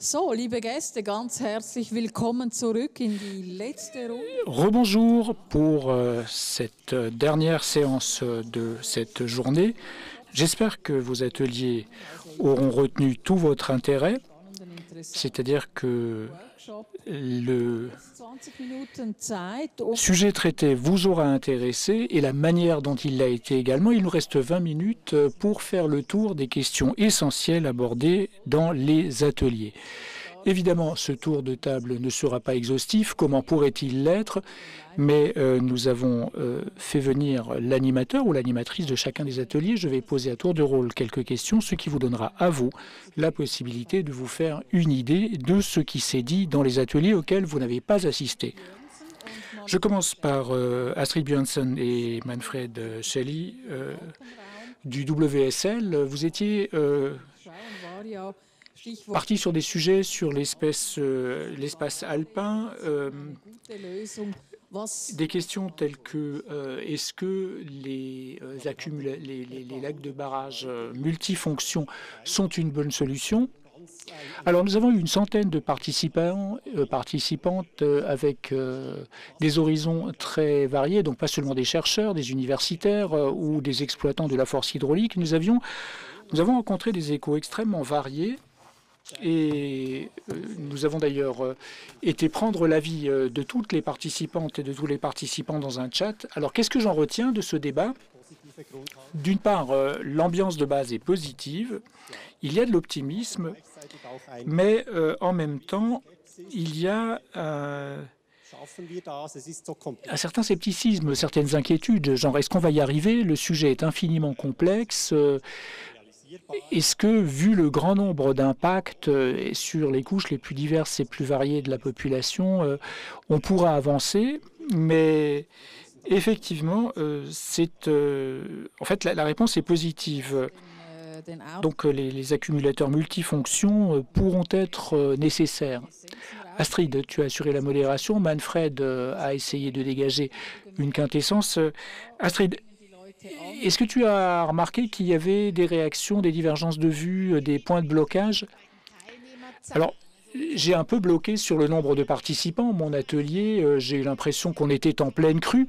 So, liebe Gäste, ganz herzlich willkommen zurück in die letzte Runde. Rebonjour pour cette dernière séance de cette journée. J'espère que vos ateliers auront retenu tout votre intérêt, c'est-à-dire que le sujet traité vous aura intéressé et la manière dont il l'a été également. Il nous reste 20 minutes pour faire le tour des questions essentielles abordées dans les ateliers. Évidemment, ce tour de table ne sera pas exhaustif, comment pourrait-il l'être? Mais nous avons fait venir l'animateur ou l'animatrice de chacun des ateliers. Je vais poser à tour de rôle quelques questions, ce qui vous donnera à vous la possibilité de vous faire une idée de ce qui s'est dit dans les ateliers auxquels vous n'avez pas assisté. Je commence par Astrid Björnsson et Manfred Shelley du WSL. Vous étiez parti sur des sujets sur l'espace alpin, des questions telles que est-ce que les lacs de barrage multifonctions sont une bonne solution? Alors nous avons eu une centaine de participants, participantes avec des horizons très variés, donc pas seulement des chercheurs, des universitaires ou des exploitants de la force hydraulique. Nous avons rencontré des échos extrêmement variés. Et nous avons d'ailleurs été prendre l'avis de toutes les participantes et de tous les participants dans un chat. Alors, qu'est-ce que j'en retiens de ce débat? D'une part, l'ambiance de base est positive, il y a de l'optimisme, mais en même temps, il y a un certain scepticisme, certaines inquiétudes. Genre, est-ce qu'on va y arriver? Le sujet est infiniment complexe. Est-ce que, vu le grand nombre d'impacts sur les couches les plus diverses et plus variées de la population, on pourra avancer? Mais effectivement, en fait, la réponse est positive. Donc, les accumulateurs multifonctions pourront être nécessaires. Astrid, tu as assuré la modération. Manfred a essayé de dégager une quintessence. Astrid, est-ce que tu as remarqué qu'il y avait des réactions, des divergences de vues, des points de blocage? Alors, j'ai un peu bloqué sur le nombre de participants. Mon atelier, j'ai eu l'impression qu'on était en pleine crue,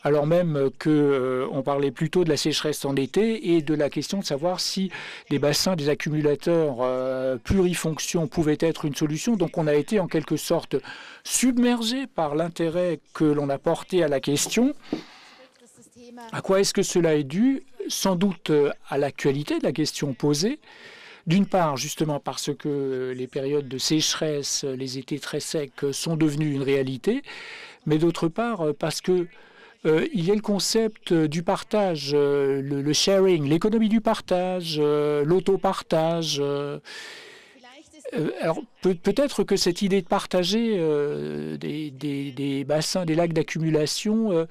alors même qu'on parlait plutôt de la sécheresse en été et de la question de savoir si des bassins, des accumulateurs plurifonctions pouvaient être une solution. Donc on a été en quelque sorte submergé par l'intérêt que l'on a porté à la question. À quoi est-ce que cela est dû? Sans doute à l'actualité de la question posée. D'une part, justement, parce que les périodes de sécheresse, les étés très secs sont devenus une réalité, mais d'autre part, parce que il y a le concept du partage, le sharing, l'économie du partage, l'autopartage. Alors, peut-être que cette idée de partager des bassins, des lacs d'accumulation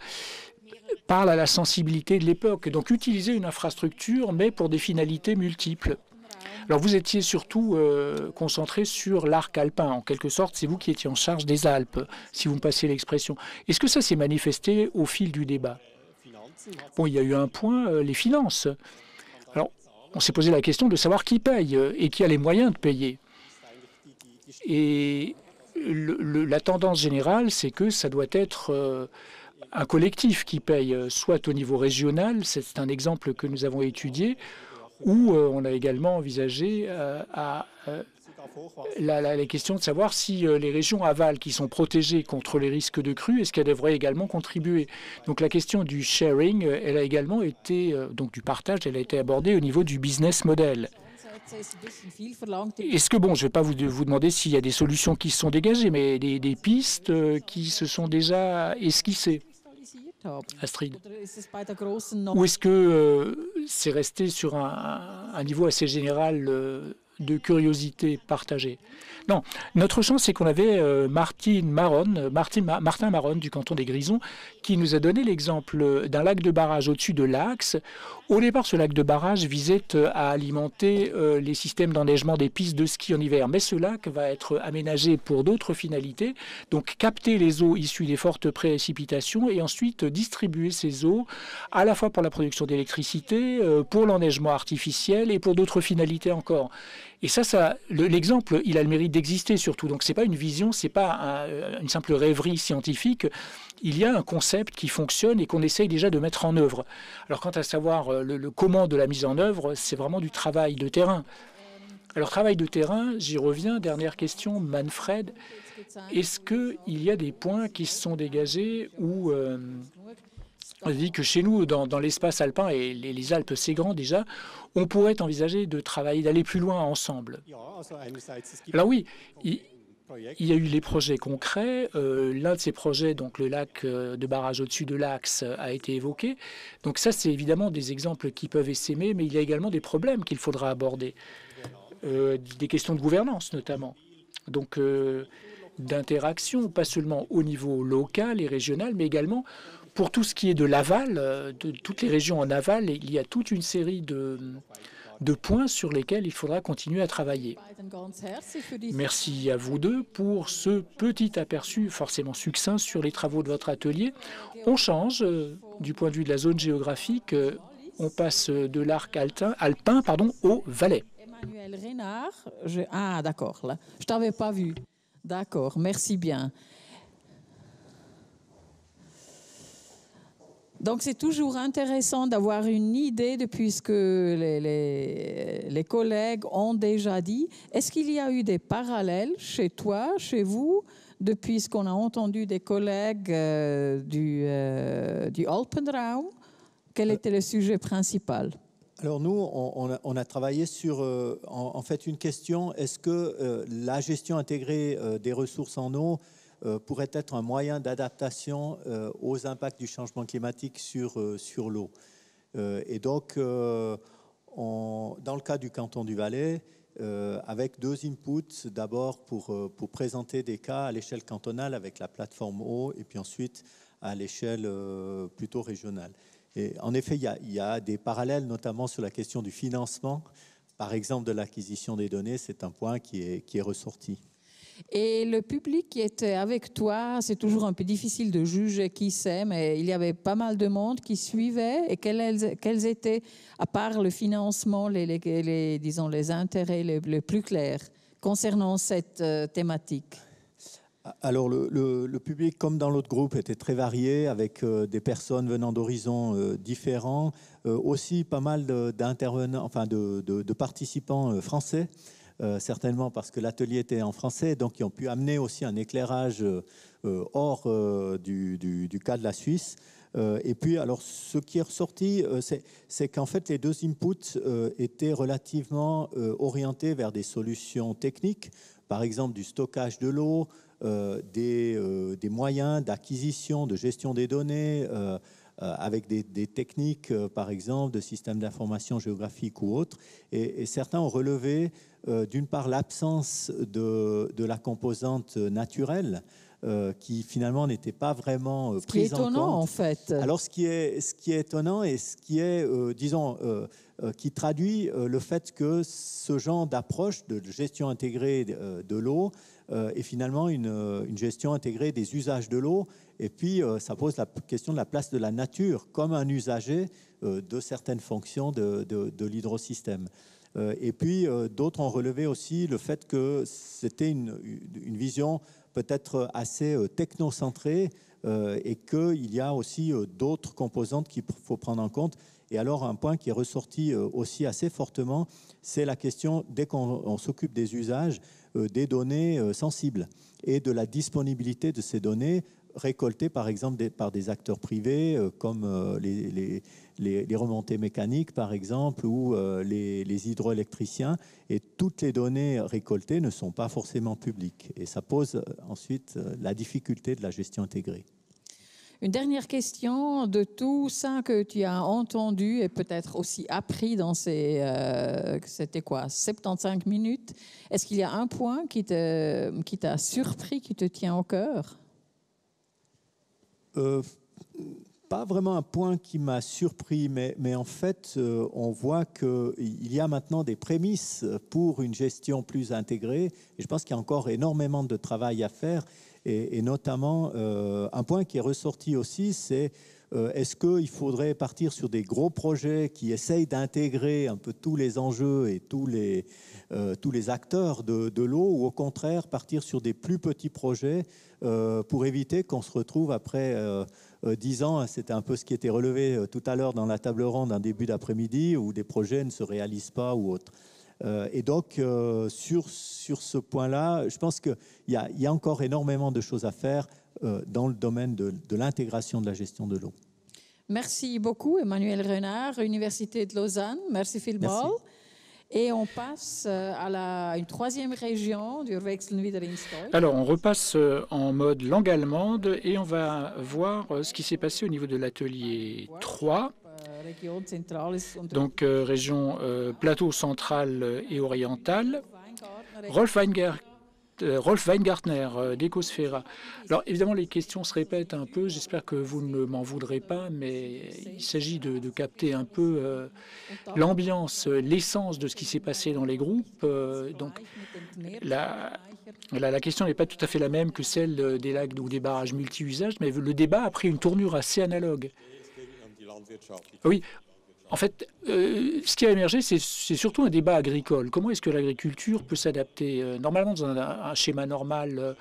parle à la sensibilité de l'époque. Donc utiliser une infrastructure, mais pour des finalités multiples. Alors vous étiez surtout concentré sur l'arc alpin, en quelque sorte, c'est vous qui étiez en charge des Alpes, si vous me passez l'expression. Est-ce que ça s'est manifesté au fil du débat? Bon, il y a eu un point, les finances. Alors, on s'est posé la question de savoir qui paye et qui a les moyens de payer. Et la tendance générale, c'est que ça doit être un collectif qui paye, soit au niveau régional, c'est un exemple que nous avons étudié, où on a également envisagé la question de savoir si les régions aval qui sont protégées contre les risques de crue, est-ce qu'elles devraient également contribuer? Donc la question du sharing, elle a également été, donc du partage, elle a été abordée au niveau du business model. Est-ce que, bon, je ne vais pas vous demander s'il y a des solutions qui se sont dégagées, mais des pistes qui se sont déjà esquissées? Astrid. Ou est-ce que c'est resté sur un niveau assez général de curiosité partagée? Non, notre chance, c'est qu'on avait Martin Maron du canton des Grisons qui nous a donné l'exemple d'un lac de barrage au-dessus de l'Axe. Au départ, ce lac de barrage visait à alimenter les systèmes d'enneigement des pistes de ski en hiver. Mais ce lac va être aménagé pour d'autres finalités, donc capter les eaux issues des fortes précipitations et ensuite distribuer ces eaux à la fois pour la production d'électricité, pour l'enneigement artificiel et pour d'autres finalités encore. Et l'exemple, il a le mérite d'exister surtout. Donc, ce n'est pas une vision, ce n'est pas une simple rêverie scientifique. Il y a un concept qui fonctionne et qu'on essaye déjà de mettre en œuvre. Alors, quant à savoir le comment de la mise en œuvre, c'est vraiment du travail de terrain. Alors, travail de terrain, j'y reviens. Dernière question, Manfred. Est-ce qu'il y a des points qui se sont dégagés où... on dit que chez nous, dans l'espace alpin, et les Alpes, c'est grand déjà, on pourrait envisager de travailler, d'aller plus loin ensemble. Alors oui, il y a eu les projets concrets. L'un de ces projets, donc le lac de barrage au-dessus de l'Axe, a été évoqué. Donc ça, c'est évidemment des exemples qui peuvent essaimer, mais il y a également des problèmes qu'il faudra aborder. Des questions de gouvernance, notamment. Donc d'interaction, pas seulement au niveau local et régional, mais également pour tout ce qui est de l'aval, de toutes les régions en aval, il y a toute une série de points sur lesquels il faudra continuer à travailler. Merci à vous deux pour ce petit aperçu forcément succinct sur les travaux de votre atelier. On change du point de vue de la zone géographique, on passe de l'arc alpin au Valais. Emmanuel Renard, ah d'accord, là, je ne t'avais pas vu. D'accord, merci bien. Donc, c'est toujours intéressant d'avoir une idée depuis ce que les collègues ont déjà dit. Est-ce qu'il y a eu des parallèles chez toi, chez vous, depuis ce qu'on a entendu des collègues du Alpenraum? Quel était le sujet principal? Alors nous, on a travaillé sur en fait une question, est-ce que la gestion intégrée des ressources en eau pourrait être un moyen d'adaptation aux impacts du changement climatique sur l'eau. Et donc, dans le cas du canton du Valais, avec deux inputs, d'abord pour présenter des cas à l'échelle cantonale avec la plateforme eau, et puis ensuite à l'échelle plutôt régionale. Et en effet, il y a des parallèles, notamment sur la question du financement, par exemple de l'acquisition des données, c'est un point qui est ressorti. Et le public qui était avec toi, c'est toujours un peu difficile de juger qui c'est, mais il y avait pas mal de monde qui suivait. Et quels étaient, à part le financement, disons, les intérêts les plus clairs concernant cette thématique? Alors, le public, comme dans l'autre groupe, était très varié, avec des personnes venant d'horizons différents, aussi pas mal d'intervenants, enfin de participants français. Certainement parce que l'atelier était en français, donc ils ont pu amener aussi un éclairage hors du cas de la Suisse. Et puis, alors, ce qui est ressorti, c'est qu'en fait, les deux inputs étaient relativement orientés vers des solutions techniques, par exemple du stockage de l'eau, des moyens d'acquisition, de gestion des données, avec des techniques, par exemple, de systèmes d'information géographique ou autres. Et certains ont relevé, d'une part, l'absence de la composante naturelle, qui finalement n'était pas vraiment prise en compte. Ce qui est étonnant, en fait. Alors, ce qui est étonnant et ce qui est, disons, qui traduit le fait que ce genre d'approche de gestion intégrée de l'eau est finalement une gestion intégrée des usages de l'eau. Et puis, ça pose la question de la place de la nature comme un usager de certaines fonctions de l'hydrosystème. Et puis, d'autres ont relevé aussi le fait que c'était une vision peut-être assez technocentrée et qu'il y a aussi d'autres composantes qu'il faut prendre en compte. Et alors, un point qui est ressorti aussi assez fortement, c'est la question, dès qu'on s'occupe des usages, des données sensibles et de la disponibilité de ces données récoltées, par exemple, par des acteurs privés, comme les remontées mécaniques, par exemple, ou les hydroélectriciens. Et toutes les données récoltées ne sont pas forcément publiques. Et ça pose ensuite la difficulté de la gestion intégrée. Une dernière question de tout ça que tu as entendu et peut-être aussi appris dans c'était quoi, 75 minutes. Est-ce qu'il y a un point qui t'a surpris, qui te tient au cœur? Pas vraiment un point qui m'a surpris, mais en fait, on voit qu'il y a maintenant des prémices pour une gestion plus intégrée. Et je pense qu'il y a encore énormément de travail à faire. Et notamment, un point qui est ressorti aussi, c'est Est-ce qu'il faudrait partir sur des gros projets qui essayent d'intégrer un peu tous les enjeux et tous les acteurs de l'eau, ou au contraire partir sur des plus petits projets pour éviter qu'on se retrouve après 10 ans, c'était un peu ce qui était relevé tout à l'heure dans la table ronde en début d'après-midi, où des projets ne se réalisent pas ou autre. Et donc, sur ce point-là, je pense qu'il y a encore énormément de choses à faire dans le domaine de l'intégration de la gestion de l'eau. Merci beaucoup, Emmanuel Renard, Université de Lausanne. Merci vielmals. Et on passe à une troisième région, du Wechseln wieder ins Deutsch. Alors, on repasse en mode langue allemande et on va voir ce qui s'est passé au niveau de l'atelier 3. Donc, région plateau central et oriental. Rolf Weingartner d'Ecosphera. Alors évidemment, les questions se répètent un peu. J'espère que vous ne m'en voudrez pas, mais il s'agit de capter un peu l'ambiance, l'essence de ce qui s'est passé dans les groupes. Donc la question n'est pas tout à fait la même que celle des lacs ou des barrages multi-usages, mais le débat a pris une tournure assez analogue. Oui. En fait, ce qui a émergé, c'est surtout un débat agricole. Comment est-ce que l'agriculture peut s'adapter? Normalement, dans un schéma normal,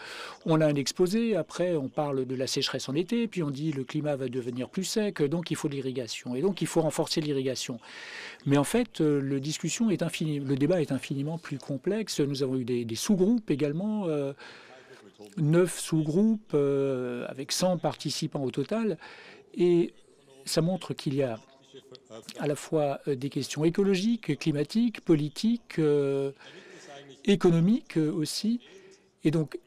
on a un exposé, après on parle de la sécheresse en été, puis on dit le climat va devenir plus sec, donc il faut de l'irrigation, et donc il faut renforcer l'irrigation. Mais en fait, le débat est infiniment plus complexe. Nous avons eu des sous-groupes également, 9 sous-groupes avec 100 participants au total, et ça montre qu'il y a à la fois des questions écologiques, climatiques, politiques, économiques aussi. Et donc,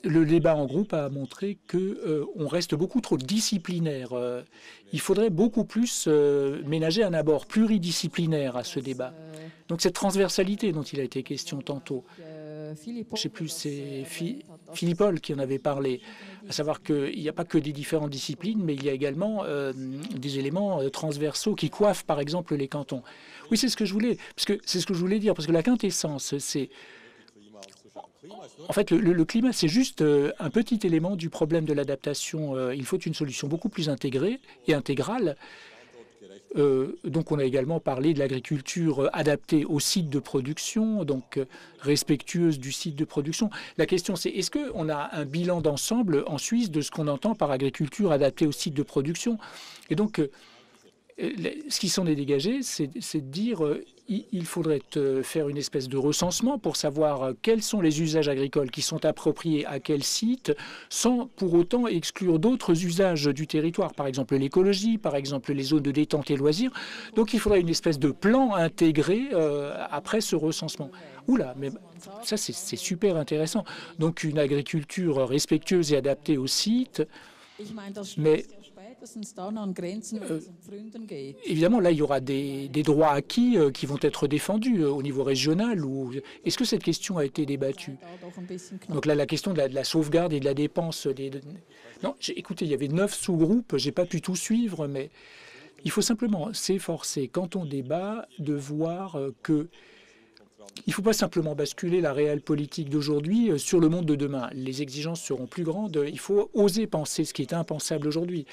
le débat en groupe a montré qu'on reste beaucoup trop disciplinaire. Il faudrait beaucoup plus ménager un abord pluridisciplinaire à ce débat. Donc, cette transversalité dont il a été question tantôt, je ne sais plus, c'est Philippol qui en avait parlé, à savoir qu'il n'y a pas que des différentes disciplines, mais il y a également des éléments transversaux qui coiffent, par exemple, les cantons. Oui, c'est ce que je voulais, parce que c'est ce que je voulais dire, parce que la quintessence, c'est... En fait, le climat, c'est juste un petit élément du problème de l'adaptation. Il faut une solution beaucoup plus intégrée et intégrale. Donc on a également parlé de l'agriculture adaptée au site de production, donc respectueuse du site de production. La question c'est, est-ce qu'on a un bilan d'ensemble en Suisse de ce qu'on entend par agriculture adaptée au site de production? Et donc ce qui s'en est dégagé, c'est de dire il faudrait faire une espèce de recensement pour savoir quels sont les usages agricoles qui sont appropriés à quel site, sans pour autant exclure d'autres usages du territoire, par exemple l'écologie, par exemple les zones de détente et loisirs. Donc il faudrait une espèce de plan intégré après ce recensement. Oula, mais ça c'est super intéressant. Donc une agriculture respectueuse et adaptée au site, mais... évidemment, là, il y aura des droits acquis qui vont être défendus au niveau régional. Est-ce que cette question a été débattue? Donc là, la question de la sauvegarde et de la dépense... Non, écoutez, il y avait 9 sous-groupes, je n'ai pas pu tout suivre, mais il faut simplement s'efforcer, quand on débat, de voir que il ne faut pas simplement basculer la réelle politique d'aujourd'hui sur le monde de demain. Les exigences seront plus grandes. Il faut oser penser ce qui est impensable aujourd'hui.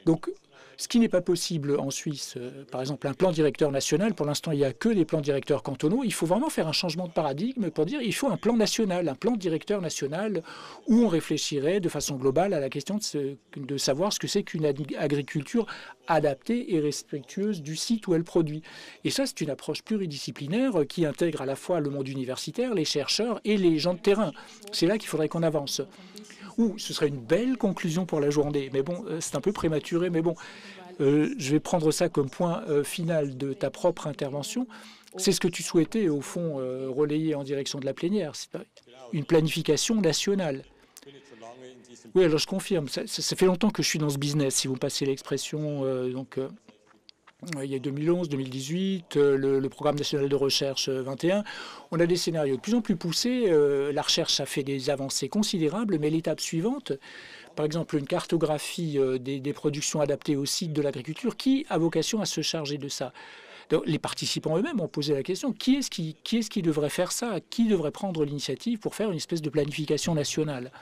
Donc, ce qui n'est pas possible en Suisse, par exemple, un plan directeur national, pour l'instant, il n'y a que des plans directeurs cantonaux. Il faut vraiment faire un changement de paradigme pour dire qu'il faut un plan national, un plan directeur national où on réfléchirait de façon globale à la question de savoir ce que c'est qu'une agriculture adaptée et respectueuse du site où elle produit. Et ça, c'est une approche pluridisciplinaire qui intègre à la fois le monde universitaire, les chercheurs et les gens de terrain. C'est là qu'il faudrait qu'on avance. Ce serait une belle conclusion pour la journée. Mais bon, c'est un peu prématuré, mais bon, je vais prendre ça comme point final de ta propre intervention. C'est ce que tu souhaitais, au fond, relayer en direction de la plénière. C'est une planification nationale. Oui, alors je confirme. Ça fait longtemps que je suis dans ce business, si vous me passez l'expression. Il y a 2011, 2018, le programme national de recherche 21. On a des scénarios de plus en plus poussés. La recherche a fait des avancées considérables, mais l'étape suivante, par exemple une cartographie des productions adaptées au site de l'agriculture, qui a vocation à se charger de ça? Donc, les participants eux-mêmes ont posé la question, qui est-ce qui devrait faire ça? Qui devrait prendre l'initiative pour faire une espèce de planification nationale?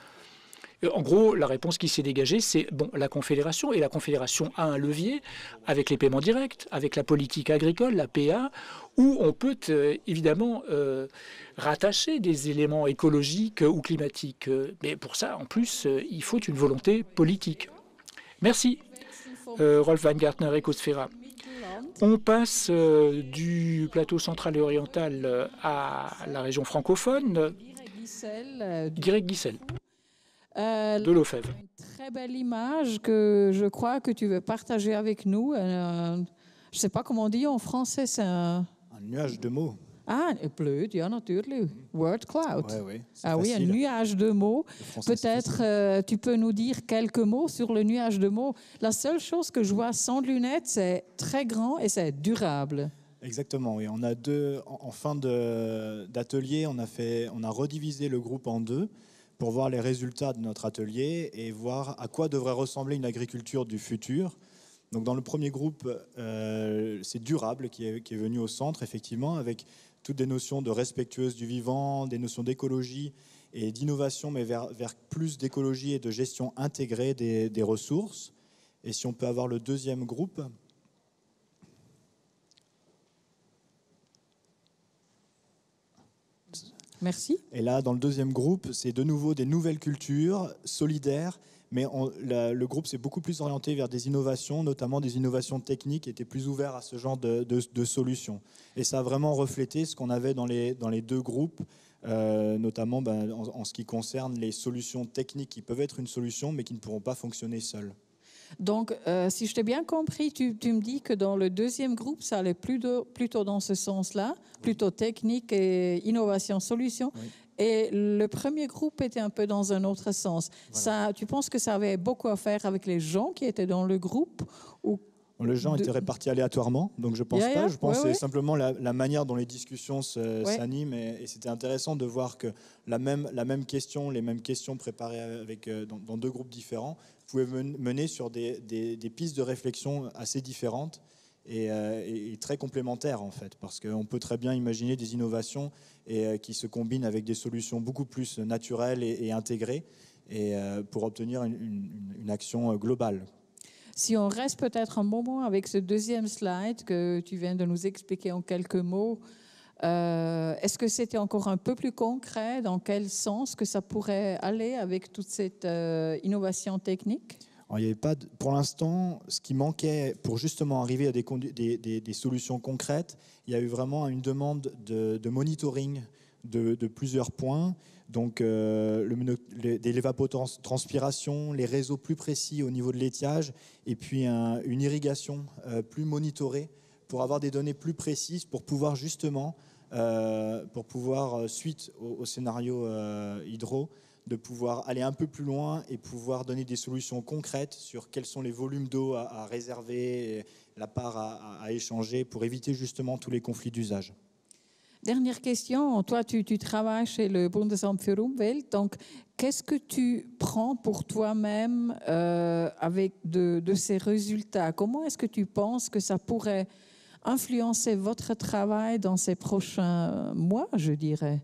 En gros, la réponse qui s'est dégagée, c'est bon, la Confédération. Et la Confédération a un levier avec les paiements directs, avec la politique agricole, la PA, où on peut évidemment rattacher des éléments écologiques ou climatiques. Mais pour ça, en plus, il faut une volonté politique. Merci, Rolf Weingartner, Ecosphera. On passe du plateau central et oriental à la région francophone. Guirec Guissel, de Lefebvre. Une très belle image que je crois que tu veux partager avec nous. Je ne sais pas comment on dit en français, c'est un nuage de mots. Ah, bleu, ja, natuurlijk. Word cloud. Oui, ah oui, un nuage de mots. Peut-être tu peux nous dire quelques mots sur le nuage de mots. La seule chose que je vois sans lunettes, c'est très grand et c'est durable. Exactement, oui. On a en fin d'atelier, on a redivisé le groupe en deux pour voir les résultats de notre atelier et voir à quoi devrait ressembler une agriculture du futur. Donc dans le premier groupe, c'est durable qui est venu au centre, effectivement, avec toutes des notions de respectueuse du vivant, des notions d'écologie et d'innovation, mais vers plus d'écologie et de gestion intégrée des ressources. Et si on peut avoir le deuxième groupe. Merci. Et là, dans le deuxième groupe, c'est de nouveau des nouvelles cultures solidaires, mais le groupe s'est beaucoup plus orienté vers des innovations, notamment des innovations techniques, était plus ouvert à ce genre de solutions. Et ça a vraiment reflété ce qu'on avait dans les deux groupes, notamment en ce qui concerne les solutions techniques qui peuvent être une solution, mais qui ne pourront pas fonctionner seules. Donc, si je t'ai bien compris, tu me dis que dans le deuxième groupe, ça allait plutôt dans ce sens-là, plutôt technique et innovation, solution. Oui. Et le premier groupe était un peu dans un autre sens. Voilà. Tu penses que ça avait beaucoup à faire avec les gens qui étaient dans le groupe ou les gens étaient répartis aléatoirement, donc je ne pense pas. Je pense que c'est simplement la manière dont les discussions s'animent. Et c'était intéressant de voir que les mêmes questions préparées dans deux groupes différents pouvaient mener sur des pistes de réflexion assez différentes et très complémentaires, en fait. Parce qu'on peut très bien imaginer des innovations qui se combinent avec des solutions beaucoup plus naturelles et intégrées pour obtenir une action globale. Si on reste peut-être un moment avec ce deuxième slide que tu viens de nous expliquer en quelques mots, est-ce que c'était encore un peu plus concret? Dans quel sens que ça pourrait aller avec toute cette innovation technique? Alors, il y avait pas pour l'instant, ce qui manquait pour justement arriver à des solutions concrètes, il y a eu vraiment une demande de monitoring de plusieurs points. Donc, des l'évapotranspiration, les réseaux plus précis au niveau de l'étiage, et puis une irrigation plus monitorée pour avoir des données plus précises pour pouvoir justement, suite au scénario hydro, de pouvoir aller un peu plus loin et pouvoir donner des solutions concrètes sur quels sont les volumes d'eau à réserver, la part à échanger pour éviter justement tous les conflits d'usage. Dernière question, toi tu travailles chez le Bundesamt für Umwelt, donc qu'est-ce que tu prends pour toi-même avec de ces résultats? Comment est-ce que tu penses que ça pourrait influencer votre travail dans ces prochains mois, je dirais?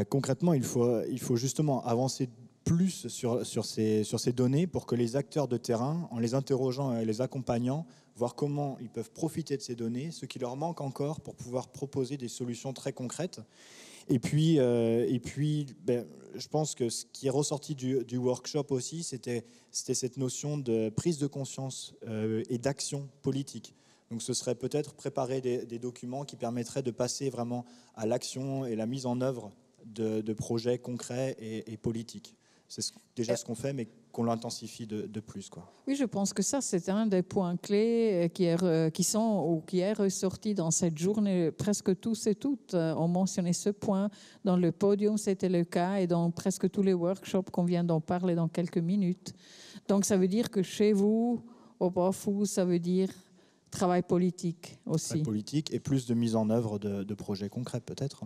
Concrètement, il faut justement avancer plus sur ces données pour que les acteurs de terrain, en les interrogeant et les accompagnant, voir comment ils peuvent profiter de ces données, ce qui leur manque encore pour pouvoir proposer des solutions très concrètes. Et puis je pense que ce qui est ressorti du workshop aussi, c'était cette notion de prise de conscience et d'action politique. Donc ce serait peut-être préparer des documents qui permettraient de passer vraiment à l'action et la mise en œuvre de projets concrets et politiques. C'est déjà ce qu'on fait, mais qu'on l'intensifie de plus, quoi. Oui, je pense que ça, c'est un des points clés qui est ressorti dans cette journée. Presque tous et toutes ont mentionné ce point. Dans le podium, c'était le cas, et dans presque tous les workshops qu'on vient d'en parler dans quelques minutes. Donc, ça veut dire que chez vous, au Barfous, ça veut dire travail politique aussi. Travail politique et plus de mise en œuvre de projets concrets, peut-être.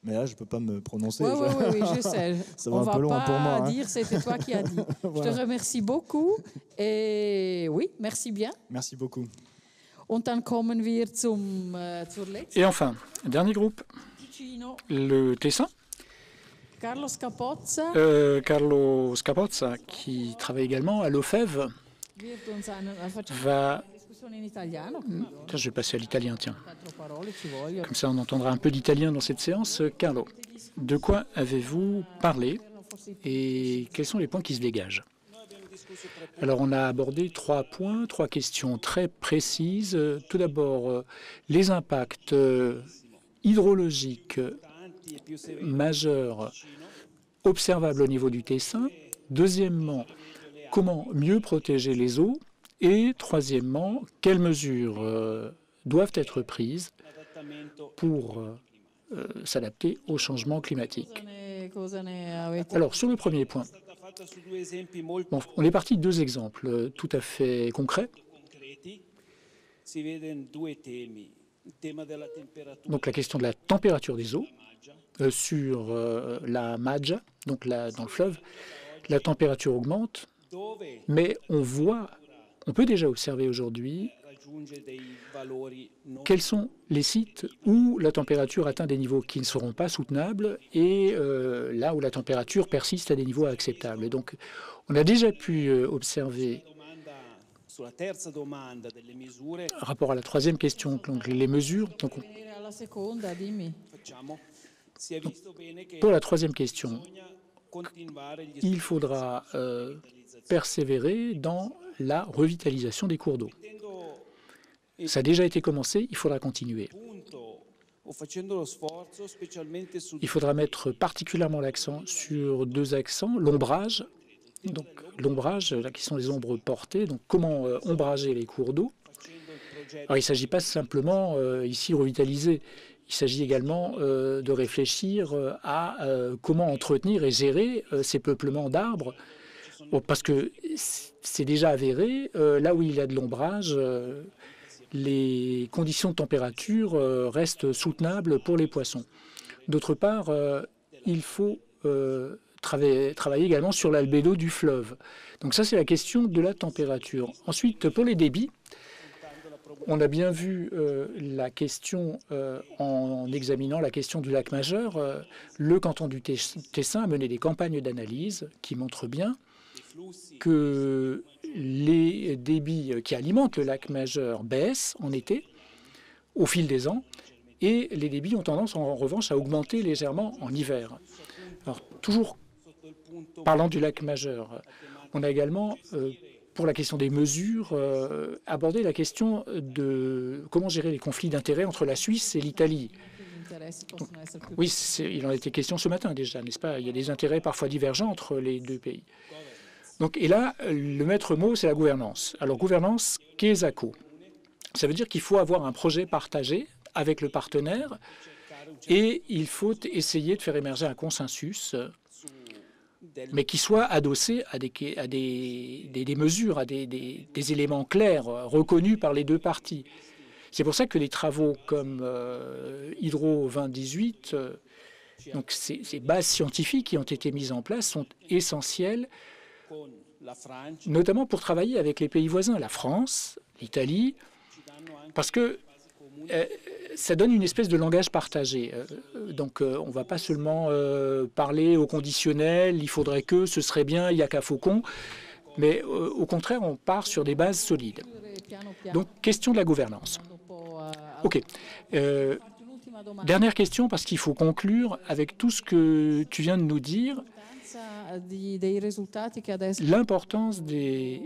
Mais là, je ne peux pas me prononcer. Oui, je sais. Ça va un peu loin pour moi. On ne va pas dire c'était toi qui as dit. Voilà. Je te remercie beaucoup. Et oui, merci bien. Merci beaucoup. Und dann kommen wir zur letzten. Et enfin, dernier groupe, le Tessin. Carlo Scapozza Carlo Scapozza, qui travaille également à l'OFEV, wird uns facciamo va... una discussione in italiano. Tiens, je vais passer à l'italien, tiens. 4 parole ci vogliono. Comme ça, on entendra un peu d'italien dans cette séance. Carlo, de quoi avez-vous parlé et quels sont les points qui se dégagent? Alors, on a abordé 3 points, 3 questions très précises. Tout d'abord, les impacts hydrologiques majeurs observables au niveau du Tessin. Deuxièmement, comment mieux protéger les eaux. Et troisièmement, quelles mesures doivent être prises pour s'adapter au changement climatique. Alors, sur le premier point, bon, on est parti de 2 exemples tout à fait concrets. Donc, la question de la température des eaux sur la Maggia, donc dans le fleuve, la température augmente, mais on peut déjà observer aujourd'hui quels sont les sites où la température atteint des niveaux qui ne seront pas soutenables et là où la température persiste à des niveaux acceptables. Et donc, on a déjà pu observer, rapport à la 3e question, donc les mesures. Donc, pour la 3e question, il faudra persévérer dans la revitalisation des cours d'eau. Ça a déjà été commencé, il faudra continuer. Il faudra mettre particulièrement l'accent sur 2 accents, l'ombrage, donc l'ombrage, là qui sont les ombres portées, donc comment ombrager les cours d'eau. Alors il ne s'agit pas simplement ici revitaliser, il s'agit également de réfléchir à comment entretenir et gérer ces peuplements d'arbres, parce que c'est déjà avéré, là où il y a de l'ombrage, les conditions de température restent soutenables pour les poissons. D'autre part, il faut travailler également sur l'albédo du fleuve. Donc ça, c'est la question de la température. Ensuite, pour les débits, on a bien vu la question en examinant la question du lac majeur. Le canton du Tessin a mené des campagnes d'analyse qui montrent bien que les débits qui alimentent le lac majeur baissent en été au fil des ans et les débits ont tendance en revanche à augmenter légèrement en hiver. Alors toujours parlant du lac majeur, on a également pour la question des mesures abordé la question de comment gérer les conflits d'intérêts entre la Suisse et l'Italie. Oui, il en a été question ce matin déjà, n'est-ce pas? Il y a des intérêts parfois divergents entre les 2 pays. Donc, et là, le maître mot, c'est la gouvernance. Alors, gouvernance, qu'ESACO. Ça veut dire qu'il faut avoir un projet partagé avec le partenaire et il faut essayer de faire émerger un consensus, mais qui soit adossé à des mesures, à des éléments clairs, reconnus par les 2 parties. C'est pour ça que des travaux comme Hydro 2018, donc ces bases scientifiques qui ont été mises en place sont essentielles, notamment pour travailler avec les pays voisins, la France, l'Italie, parce que ça donne une espèce de langage partagé. Donc on ne va pas seulement parler au conditionnel, il faudrait que, ce serait bien, il n'y a qu'à Faucon, mais au contraire, on part sur des bases solides. Donc, question de la gouvernance. OK. Dernière question, parce qu'il faut conclure avec tout ce que tu viens de nous dire. L'importance des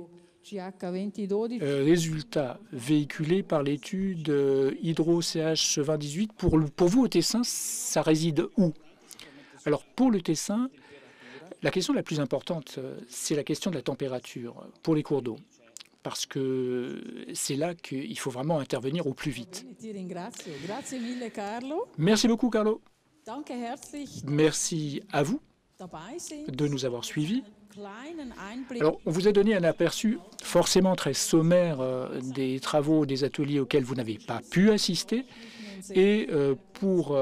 résultats véhiculés par l'étude Hydro-CH 2018, pour vous au Tessin, ça réside où? Alors pour le Tessin, la question la plus importante, c'est la question de la température pour les cours d'eau, parce que c'est là qu'il faut vraiment intervenir au plus vite. Merci beaucoup, Carlo. Merci à vous de nous avoir suivis. Alors, on vous a donné un aperçu forcément très sommaire des travaux, des ateliers auxquels vous n'avez pas pu assister. Et pour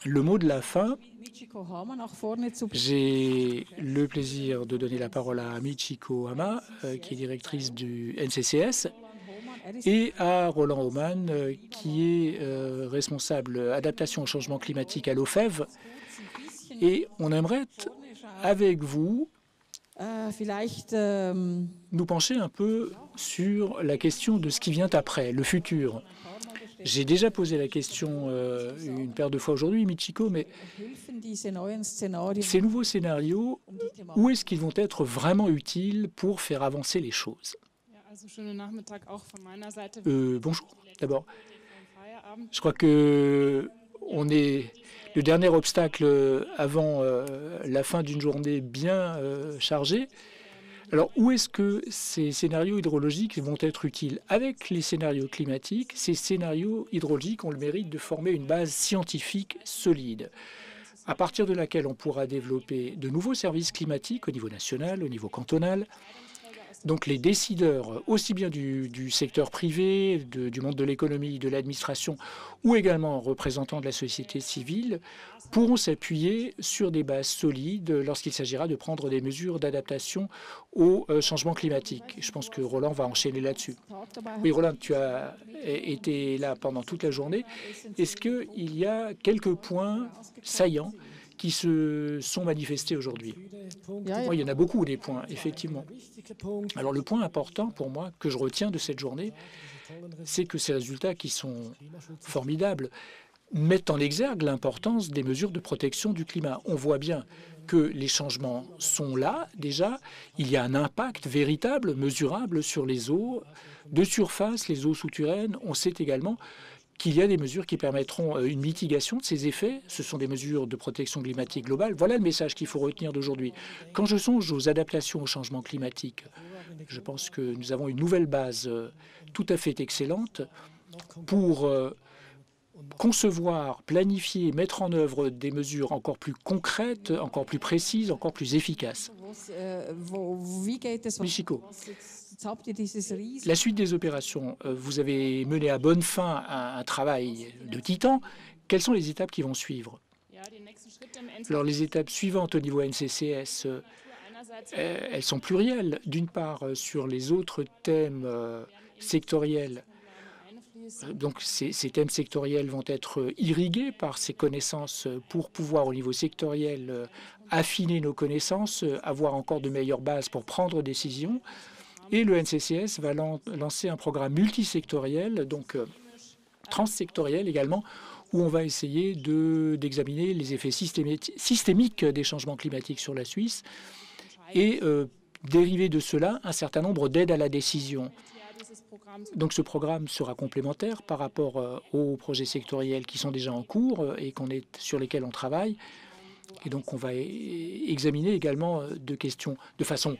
le mot de la fin, j'ai le plaisir de donner la parole à Michiko Hama, qui est directrice du NCCS, et à Roland Aumann, qui est responsable adaptation au changement climatique à l'OFEV. Et on aimerait, avec vous, nous pencher un peu sur la question de ce qui vient après, le futur. J'ai déjà posé la question une paire de fois aujourd'hui, Michiko, mais ces nouveaux scénarios, où est-ce qu'ils vont être vraiment utiles pour faire avancer les choses? Bonjour, d'abord. Je crois que on est le dernier obstacle avant la fin d'une journée bien chargée. Alors, où est-ce que ces scénarios hydrologiques vont être utiles? Avec les scénarios climatiques, ces scénarios hydrologiques ont le mérite de former une base scientifique solide, à partir de laquelle on pourra développer de nouveaux services climatiques au niveau national, au niveau cantonal. Donc les décideurs, aussi bien du secteur privé, du monde de l'économie, de l'administration, ou également représentants de la société civile, pourront s'appuyer sur des bases solides lorsqu'il s'agira de prendre des mesures d'adaptation au changement climatique. Je pense que Roland va enchaîner là-dessus. Oui, Roland, tu as été là pendant toute la journée. Est-ce qu'il y a quelques points saillants qui se sont manifestés aujourd'hui? Oui, il y en a beaucoup, des points, effectivement. Alors, le point important pour moi que je retiens de cette journée, c'est que ces résultats qui sont formidables mettent en exergue l'importance des mesures de protection du climat. On voit bien que les changements sont là, déjà. Il y a un impact véritable, mesurable sur les eaux de surface, les eaux souterraines. On sait également qu'il y a des mesures qui permettront une mitigation de ces effets. Ce sont des mesures de protection climatique globale. Voilà le message qu'il faut retenir d'aujourd'hui. Quand je songe aux adaptations au changement climatique, je pense que nous avons une nouvelle base tout à fait excellente pour concevoir, planifier, mettre en œuvre des mesures encore plus concrètes, encore plus précises, encore plus efficaces. Michiko, la suite des opérations, vous avez mené à bonne fin un travail de titan. Quelles sont les étapes qui vont suivre? Alors, les étapes suivantes au niveau NCCS, elles sont plurielles. D'une part, sur les autres thèmes sectoriels. Donc, ces thèmes sectoriels vont être irrigués par ces connaissances pour pouvoir, au niveau sectoriel, affiner nos connaissances, avoir encore de meilleures bases pour prendre des décisions. Et le NCCS va lancer un programme multisectoriel, donc transsectoriel également, où on va essayer d'examiner les effets systémiques des changements climatiques sur la Suisse et dériver de cela un certain nombre d'aides à la décision. Donc ce programme sera complémentaire par rapport aux projets sectoriels qui sont déjà en cours et sur lesquels on travaille. Et donc on va examiner également de questions de façon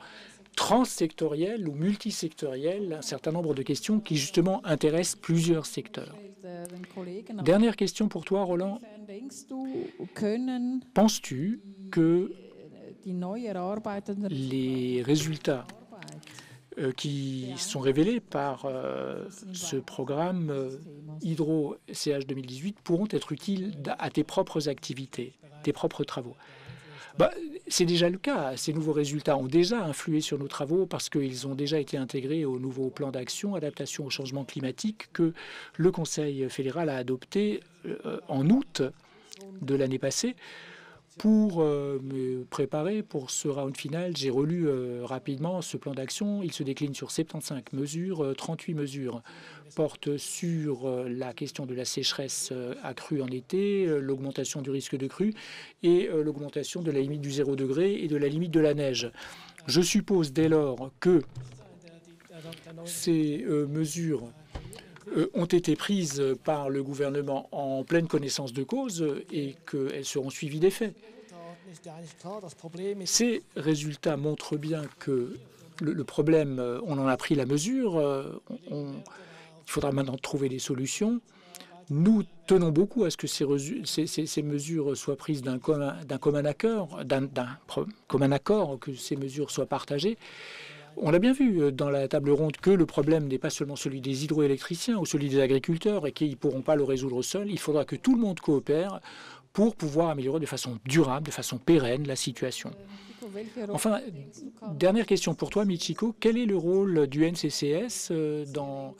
transsectorielle ou multisectorielle, un certain nombre de questions qui justement intéressent plusieurs secteurs. Dernière question pour toi, Roland. Penses-tu que les résultats qui sont révélés par ce programme Hydro-CH 2018 pourront être utiles à tes propres activités, tes propres travaux? C'est déjà le cas. Ces nouveaux résultats ont déjà influé sur nos travaux parce qu'ils ont déjà été intégrés au nouveau plan d'action adaptation au changement climatique que le Conseil fédéral a adopté en août de l'année passée. Pour me préparer pour ce round final, j'ai relu rapidement ce plan d'action. Il se décline sur 75 mesures, 38 mesures portent sur la question de la sécheresse accrue en été, l'augmentation du risque de crue et l'augmentation de la limite du 0 degré et de la limite de la neige. Je suppose dès lors que ces mesures ont été prises par le gouvernement en pleine connaissance de cause et qu'elles seront suivies des faits. Ces résultats montrent bien que le problème, on en a pris la mesure, il faudra maintenant trouver des solutions. Nous tenons beaucoup à ce que ces mesures soient prises d'un commun accord, que ces mesures soient partagées. On l'a bien vu dans la table ronde que le problème n'est pas seulement celui des hydroélectriciens ou celui des agriculteurs et qu'ils ne pourront pas le résoudre seuls. Il faudra que tout le monde coopère pour pouvoir améliorer de façon durable, de façon pérenne la situation. Enfin, dernière question pour toi, Michiko. Quel est le rôle du NCCS dans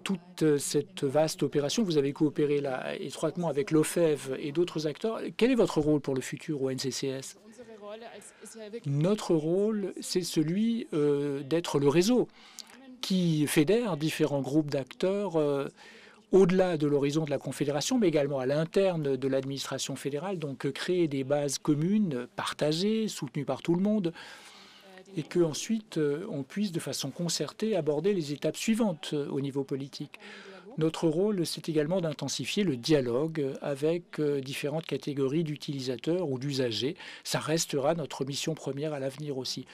toute cette vaste opération? Vous avez coopéré là étroitement avec l'OFEV et d'autres acteurs. Quel est votre rôle pour le futur au NCCS? Notre rôle, c'est celui d'être le réseau qui fédère différents groupes d'acteurs au-delà de l'horizon de la Confédération, mais également à l'interne de l'administration fédérale, donc créer des bases communes, partagées, soutenues par tout le monde, et qu'ensuite on puisse de façon concertée aborder les étapes suivantes au niveau politique. Notre rôle, c'est également d'intensifier le dialogue avec différentes catégories d'utilisateurs ou d'usagers. Ça restera notre mission première à l'avenir aussi.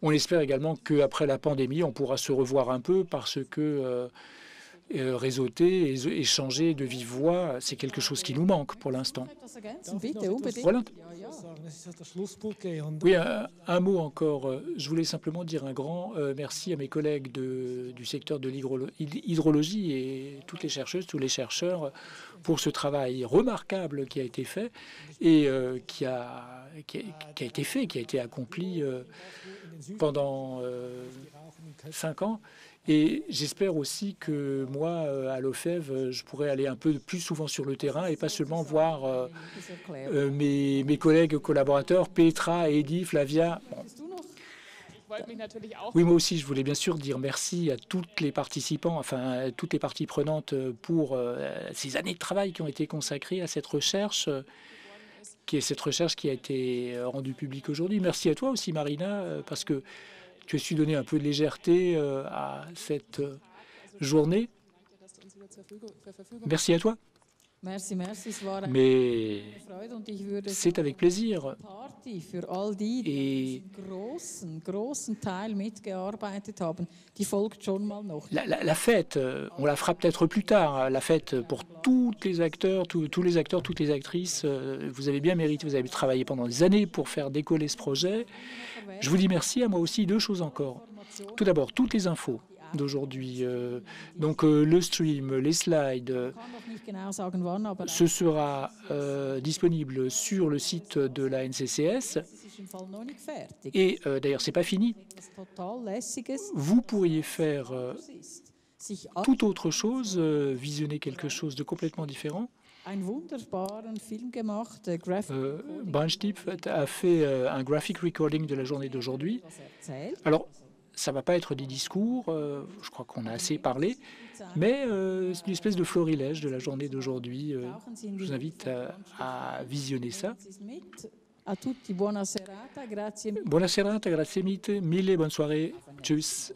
On espère également qu'après la pandémie, on pourra se revoir un peu parce que réseauter et échanger de vive voix, c'est quelque chose qui nous manque pour l'instant. Voilà. Oui, un mot encore. Je voulais simplement dire un grand merci à mes collègues du secteur de l'hydrologie et toutes les chercheuses, tous les chercheurs pour ce travail remarquable qui a été fait et qui a été accompli pendant 5 ans. Et j'espère aussi que moi, à l'OFEV, je pourrai aller un peu plus souvent sur le terrain et pas seulement voir mes collègues collaborateurs, Petra, Eddy, Flavia. Bon. Oui, moi aussi, je voulais bien sûr dire merci à toutes les participants, enfin à toutes les parties prenantes pour ces années de travail qui ont été consacrées à cette recherche, qui a été rendue publique aujourd'hui. Merci à toi aussi, Marina, parce que tu as su donner un peu de légèreté à cette journée. Merci à toi. Mais c'est avec plaisir. Et la fête, on la fera peut-être plus tard. La fête pour tous les acteurs, tous les acteurs, toutes les actrices. Vous avez bien mérité, vous avez travaillé pendant des années pour faire décoller ce projet. Je vous dis merci. À moi aussi, 2 choses encore. Tout d'abord, toutes les infos d'aujourd'hui, donc le stream, les slides, ce sera disponible sur le site de la NCCS. Et d'ailleurs, c'est pas fini. Vous pourriez faire tout autre chose, visionner quelque chose de complètement différent. Brandstift a fait un graphic recording de la journée d'aujourd'hui. Alors, ça ne va pas être des discours, je crois qu'on a assez parlé, mais c'est une espèce de florilège de la journée d'aujourd'hui. Je vous invite à visionner ça. Buona serata, grazie mille, bonne soirée, tchuss,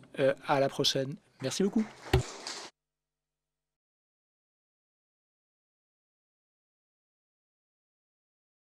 à la prochaine. Merci beaucoup.